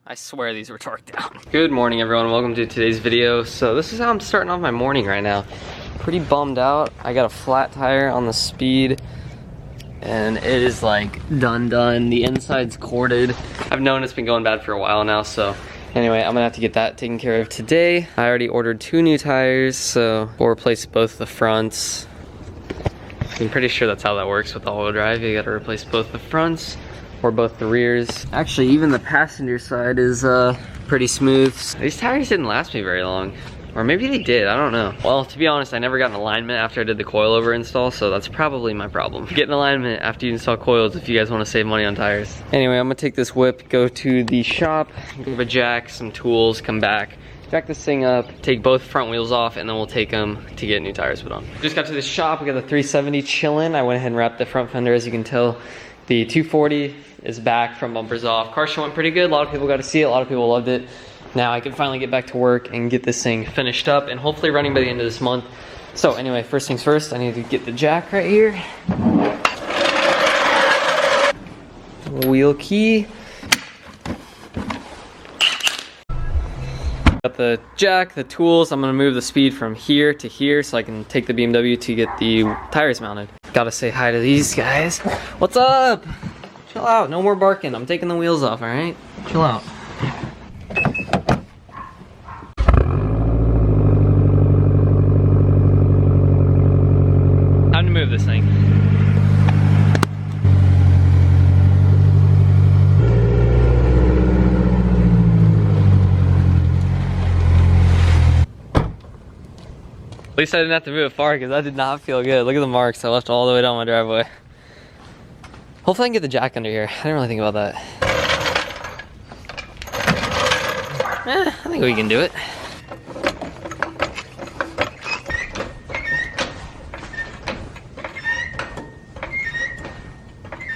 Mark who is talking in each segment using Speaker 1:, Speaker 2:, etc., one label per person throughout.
Speaker 1: I swear these were torqued down. Good morning, everyone. Welcome to today's video. So this is how I'm starting off my morning right now. Pretty bummed out. I got a flat tire on the Speed and it is like done. The inside's corded. I've known it's been going bad for a while now, so anyway, I'm gonna have to get that taken care of today. I already ordered 2 new tires, so we'll replace both the fronts. I'm pretty sure that's how that works with all-wheel drive. You gotta replace both the fronts or both the rears. Actually, even the passenger side is pretty smooth. These tires didn't last me very long. Or maybe they did, I don't know. Well, to be honest, I never got an alignment after I did the coilover install, so that's probably my problem. Get an alignment after you install coils if you guys wanna save money on tires. Anyway, I'm gonna take this whip, go to the shop, grab a jack, some tools, come back, jack this thing up, take both front wheels off, and then we'll take them to get new tires put on. Just got to the shop, we got the 370 chillin'. I went ahead and wrapped the front fender, as you can tell. The 240 is back from bumpers off. Car show went pretty good, a lot of people got to see it, a lot of people loved it. Now I can finally get back to work and get this thing finished up and hopefully running by the end of this month. So anyway, first things first, I need to get the jack right here. Wheel key. Got the jack, the tools. I'm gonna move the Speed from here to here so I can take the BMW to get the tires mounted. Gotta say hi to these guys. What's up? Chill out, no more barking. I'm taking the wheels off, all right? Chill out. Time to move this thing. At least I didn't have to move it far because that did not feel good. Look at the marks. I left all the way down my driveway. Hopefully I can get the jack under here. I didn't really think about that. I think we can do it.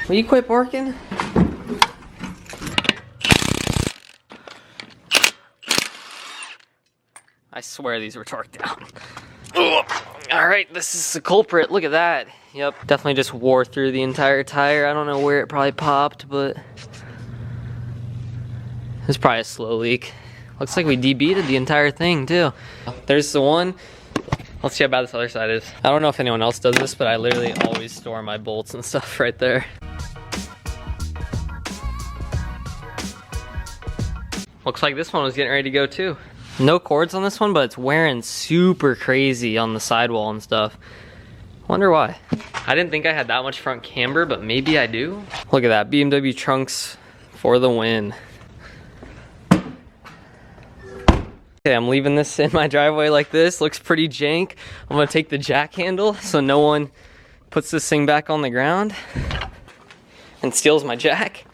Speaker 1: Will you quit barking? I swear these were torqued down. All right, this is the culprit. Look at that. Yep, definitely just wore through the entire tire. I don't know where it probably popped, but it's probably a slow leak. Looks like we debeaded the entire thing too. There's the one. Let's see how bad this other side is. I don't know if anyone else does this, but I literally always store my bolts and stuff right there. Looks like this one was getting ready to go too. No cords on this one, but it's wearing super crazy on the sidewall and stuff. Wonder why. I didn't think I had that much front camber, but maybe I do. Look at that, BMW trunks for the win. Okay, I'm leaving this in my driveway like this. Looks pretty jank. I'm gonna take the jack handle so no one puts this thing back on the ground and steals my jack.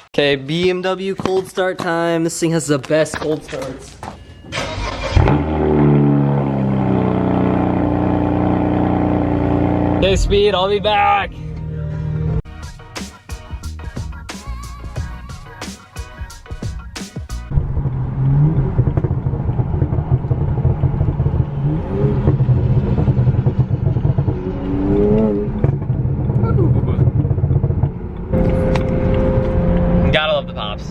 Speaker 1: Okay, BMW cold start time. This thing has the best cold starts. Okay, Speed, I'll be back.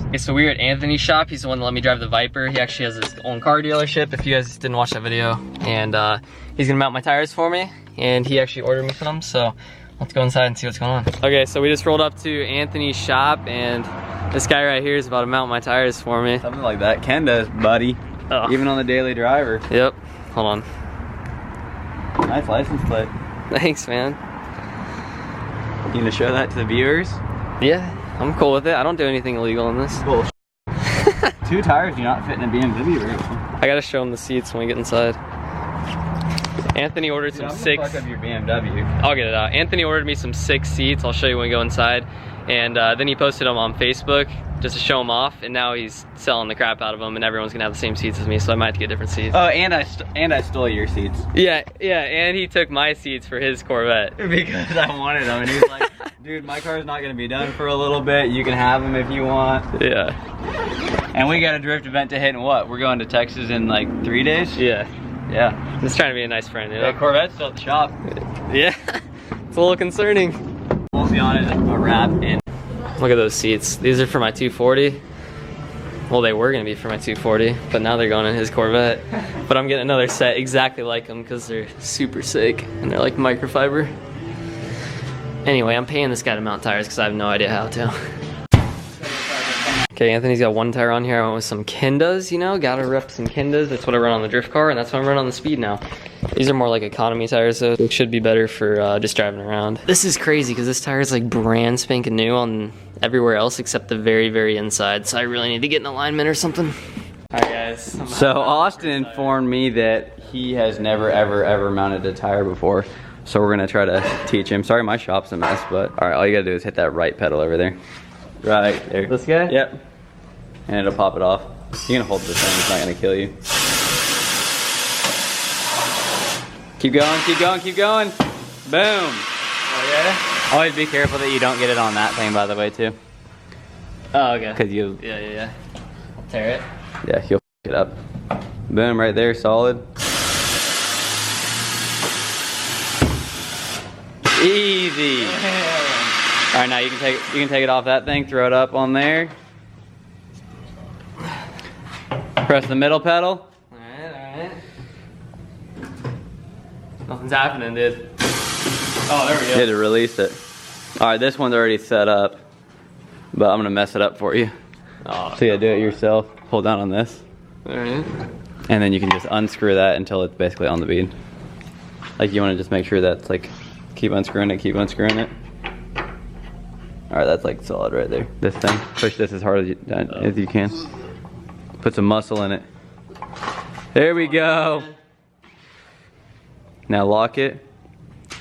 Speaker 1: Okay, so we were at Anthony's shop. He's the one that let me drive the Viper. He actually has his own car dealership, if you guys didn't watch that video. And he's gonna mount my tires for me. And he actually ordered me some, so let's go inside and see what's going on. Okay, so we just rolled up to Anthony's shop and this guy right here is about to mount my tires for me.
Speaker 2: Something like that. Ken does, buddy. Oh. Even on the daily driver.
Speaker 1: Yep, hold on.
Speaker 2: Nice license plate.
Speaker 1: Thanks, man.
Speaker 2: You gonna show that to the viewers?
Speaker 1: Yeah. I'm cool with it. I don't do anything illegal in this.
Speaker 2: Cool. 2 tires do not fit in a BMW, right?
Speaker 1: I gotta show him the seats when we get inside. Anthony ordered some 6.
Speaker 2: Fuck up your BMW.
Speaker 1: I'll get it out. Anthony ordered me some 6 seats. I'll show you when we go inside. And then he posted them on Facebook just to show them off. And now he's selling the crap out of them, and everyone's gonna have the same seats as me. So I might have to get different seats.
Speaker 2: Oh, and I stole your seats.
Speaker 1: Yeah, and he took my seats for his Corvette
Speaker 2: because I wanted them, and he was like, "Dude, my car's not gonna be done for a little bit. You can have them if you want."
Speaker 1: Yeah.
Speaker 2: And we got a drift event to hit in what? We're going to Texas in like 3 days?
Speaker 1: Yeah.
Speaker 2: Yeah.
Speaker 1: Just trying to be a nice friend, you know?
Speaker 2: The Corvette's still at the shop.
Speaker 1: Yeah. It's a little concerning.
Speaker 2: We'll be on it a wrap in.
Speaker 1: Look at those seats. These are for my 240. Well, they were gonna be for my 240, but now they're going in his Corvette. But I'm getting another set exactly like them because they're super sick and they're like microfiber. Anyway, I'm paying this guy to mount tires because I have no idea how to. Okay, Anthony's got one tire on here. I went with some Kendas, you know, gotta rep some Kendas. That's what I run on the drift car, and that's what I'm running on the speed now. These are more like economy tires, so it should be better for just driving around. This is crazy because this tire is like brand spanking new on everywhere else except the very, very inside. So I really need to get an alignment or something. All right, guys.
Speaker 2: So Austin informed me that he has never, ever mounted a tire before. So we're gonna try to teach him. Sorry, my shop's a mess, but all right, all you gotta do is hit that right pedal over there. Right there.
Speaker 1: This guy?
Speaker 2: Yep. And it'll pop it off. You can hold this thing, it's not gonna kill you. Keep going, keep going, keep going. Boom.
Speaker 1: Oh, yeah?
Speaker 2: Always be careful that you don't get it on that thing, by the way, too.
Speaker 1: Oh, okay.
Speaker 2: Cause you.
Speaker 1: Yeah. I'll tear it.
Speaker 2: Yeah, he'll f it up. Boom, right there, solid. Easy. All right, now you can take it off that thing, throw it up on there. Press the middle pedal.
Speaker 1: All right. Nothing's happening, dude. Oh, there we go.
Speaker 2: You had to release it. All right, this one's already set up, but I'm gonna mess it up for you.
Speaker 1: Oh,
Speaker 2: So yeah, do it yourself. Hold down on this.
Speaker 1: all right.
Speaker 2: And then you can just unscrew that until it's basically on the bead. Like you wanna just make sure that's like, keep unscrewing it, keep unscrewing it. All right, that's like solid right there. This thing, push this as hard as you can. Put some muscle in it. There we go. Now lock it.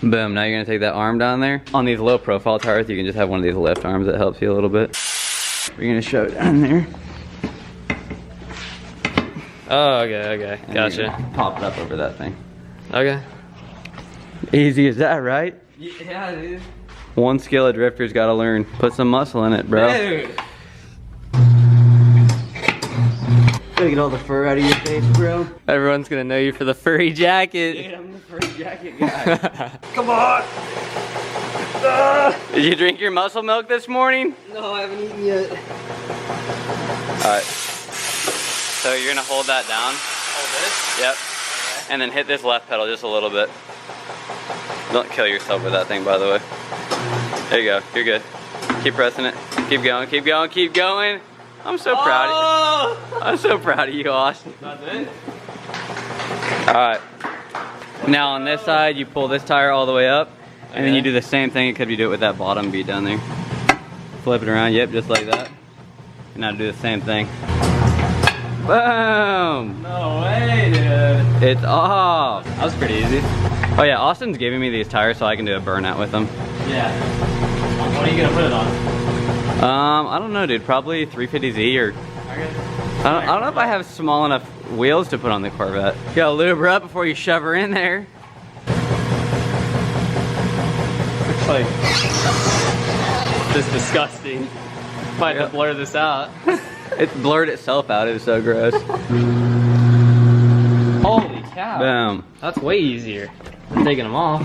Speaker 2: Boom, now you're gonna take that arm down there. On these low profile tires, you can just have one of these lift arms that helps you a little bit. We're gonna show it down there.
Speaker 1: Oh, okay.
Speaker 2: And
Speaker 1: Gotcha.
Speaker 2: you're gonna pop it up over that thing.
Speaker 1: Okay.
Speaker 2: Easy as that, right?
Speaker 1: Yeah, dude.
Speaker 2: One skill a drifter's gotta learn. Put some muscle in it, bro.
Speaker 1: Dude.
Speaker 2: Gotta get all the fur out of your face, bro.
Speaker 1: Everyone's gonna know you for the furry jacket.
Speaker 2: Dude, I'm the furry jacket guy.
Speaker 1: Come on.
Speaker 2: Did you drink your muscle milk this morning?
Speaker 1: No, I haven't eaten yet.
Speaker 2: Alright. So you're gonna hold that down.
Speaker 1: Hold this?
Speaker 2: Yep. And then hit this left pedal just a little bit. Don't kill yourself with that thing, by the way. There you go. You're good. Keep pressing it. Keep going, keep going, keep going. I'm so proud of you. I'm so proud of you, Austin.
Speaker 1: That's it?
Speaker 2: Alright. Now on this side, you pull this tire all the way up. And then you do the same thing, except you do it with that bottom bead down there. Flip it around, yep, just like that. And now do the same thing. Boom!
Speaker 1: No way, dude.
Speaker 2: It's off.
Speaker 1: That was pretty easy.
Speaker 2: Oh yeah, Austin's giving me these tires so I can do a burnout with them.
Speaker 1: Yeah. What are you gonna put it on?
Speaker 2: I don't know, dude. Probably 350Z or...
Speaker 1: Okay.
Speaker 2: I don't know if I have small enough wheels to put on the Corvette. You gotta lube her up before you shove her in there.
Speaker 1: Looks like this is disgusting. Might have to blur this out.
Speaker 2: It blurred itself out. It was so gross.
Speaker 1: Holy cow.
Speaker 2: Boom.
Speaker 1: That's way easier than taking them off.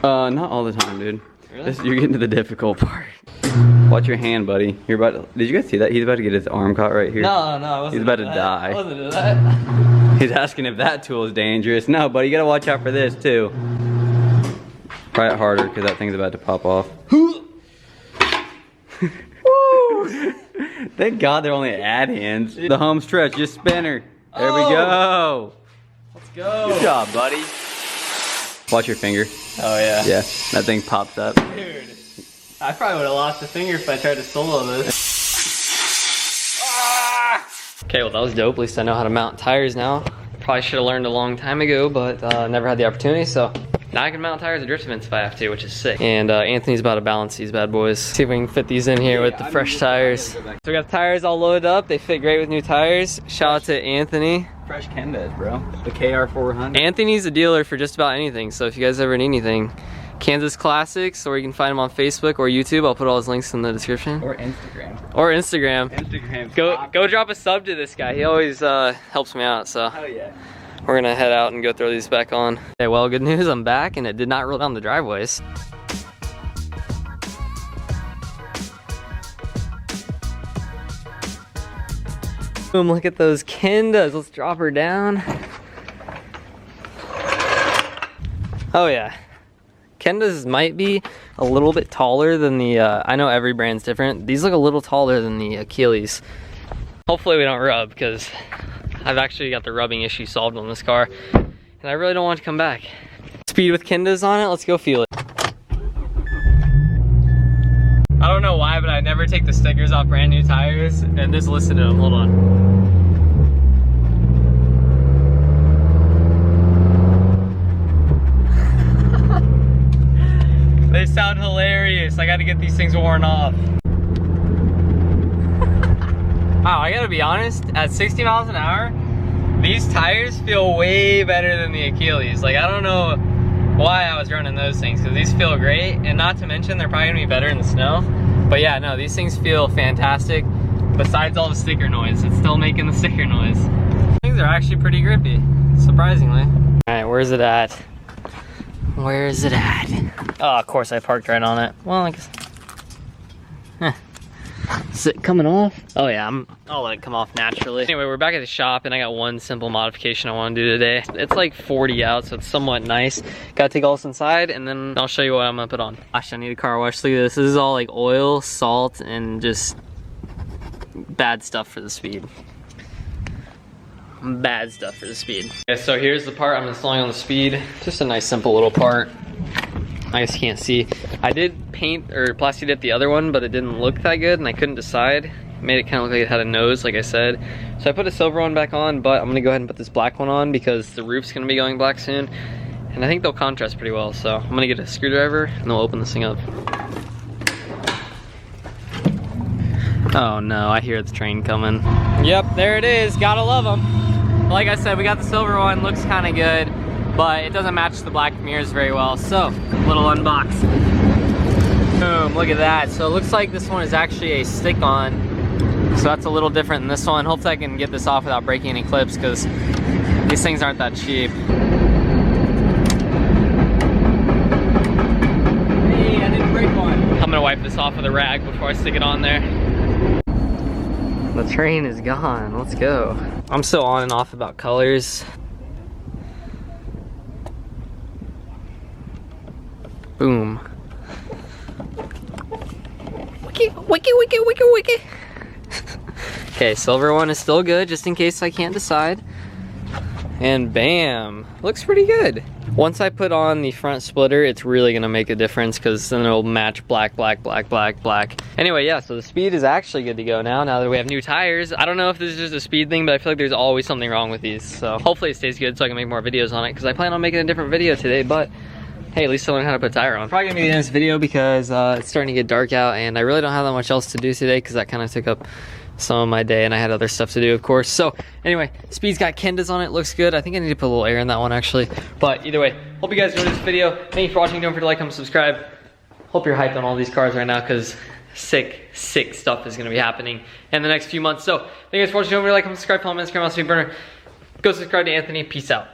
Speaker 2: Not all the time, dude.
Speaker 1: Really?
Speaker 2: You're getting to the difficult part. Watch your hand, buddy. You're about to, did you guys see that? He's about to get his arm caught right here.
Speaker 1: No, I wasn't.
Speaker 2: He's about to
Speaker 1: doing
Speaker 2: die.
Speaker 1: I wasn't doing that.
Speaker 2: He's asking if that tool is dangerous. No, buddy, you gotta watch out for this too. Try it harder, because that thing's about to pop off. Thank God they're only ad hands. The home stretch, just spin her. There we go.
Speaker 1: Let's go.
Speaker 2: Good job, buddy. Watch your finger.
Speaker 1: Oh yeah.
Speaker 2: Yeah, that thing pops up.
Speaker 1: Dude, I probably would have lost a finger if I tried to solo this. Okay, well that was dope. At least I know how to mount tires now. Probably should have learned a long time ago, but never had the opportunity, so now I can mount tires at drift events if I have to, which is sick. And Anthony's about to balance these bad boys. See if we can fit these in here with the fresh tires. So we got the tires all loaded up. They fit great with new tires. Shout out to Anthony.
Speaker 2: Fresh Kendas, bro. The KR400.
Speaker 1: Anthony's a dealer for just about anything, so if you guys ever need anything, Kansas Classics, or you can find him on Facebook or YouTube. I'll put all his links in the description.
Speaker 2: Or Instagram.
Speaker 1: Or Instagram.
Speaker 2: Instagram's
Speaker 1: Go drop a sub to this guy. He always helps me out, so.
Speaker 2: Hell yeah.
Speaker 1: We're gonna head out and go throw these back on. Okay, well, good news, I'm back and it did not roll down the driveways. Boom, look at those Kendas. Let's drop her down. Oh yeah. Kendas might be a little bit taller than the, I know every brand's different. These look a little taller than the Achilles. Hopefully we don't rub, because I've actually got the rubbing issue solved on this car. And I really don't want it to come back. Speed with Kendas on it, let's go feel it. I don't know why, but I never take the stickers off brand new tires and just listen to them, hold on. They sound hilarious. I gotta get these things worn off. Wow, I gotta be honest, at 60 miles an hour, these tires feel way better than the Achilles. Like, I don't know why I was running those things, because these feel great, and not to mention they're probably gonna be better in the snow. But yeah, no, these things feel fantastic. Besides all the sticker noise, it's still making the sticker noise. Things are actually pretty grippy, surprisingly. All right, where's it at? Where is it at? Oh, of course I parked right on it. Well, I guess. Is it coming off? Oh yeah, I'll let it come off naturally. Anyway, we're back at the shop and I got one simple modification I want to do today. It's like 40 out, so it's somewhat nice. Gotta take all this inside and then I'll show you what I'm gonna put on. Gosh, I need a car wash. Look at this. This is all like oil, salt, and just bad stuff for the speed. Bad stuff for the speed. Okay, so here's the part I'm installing on the speed. Just a nice simple little part. I guess you can't see. I did paint or plasti dip the other one, but it didn't look that good and I couldn't decide. Made it kind of look like it had a nose, like I said. So I put a silver one back on, but I'm gonna go ahead and put this black one on because the roof's gonna be going black soon. And I think they'll contrast pretty well. So I'm gonna get a screwdriver and we'll open this thing up. Oh no, I hear the train coming. Yep, there it is, gotta love them. Like I said, we got the silver one, looks kind of good, but it doesn't match the black mirrors very well. So, little unbox. Boom, look at that. So it looks like this one is actually a stick-on. So that's a little different than this one. Hopefully I can get this off without breaking any clips because these things aren't that cheap. Hey, I didn't break one. I'm gonna wipe this off with a rag before I stick it on there. The train is gone, let's go. I'm still on and off about colors. Boom. Wiki, wiki, wiki, wiki, wiki. Okay, silver one is still good, just in case I can't decide. And bam, looks pretty good. Once I put on the front splitter, it's really gonna make a difference because then it'll match black, black, black, black, black. Anyway, yeah, so the speed is actually good to go now that we have new tires. I don't know if this is just a speed thing, but I feel like there's always something wrong with these. So hopefully it stays good so I can make more videos on it because I plan on making a different video today, but hey, at least I learned how to put a tire on. Probably gonna be the end of this video because it's starting to get dark out and I really don't have that much else to do today because that kind of took up some of my day and I had other stuff to do, of course. So anyway, speed's got Kendas on it, looks good. I think I need to put a little air in that one actually. But either way, hope you guys enjoyed this video. Thank you for watching. Don't forget to like, comment, subscribe. Hope you're hyped on all these cars right now because sick stuff is gonna be happening in the next few months. So thank you guys for watching. Don't forget to like, comment, subscribe, follow me on Instagram, Berner. Go subscribe to Anthony. Peace out.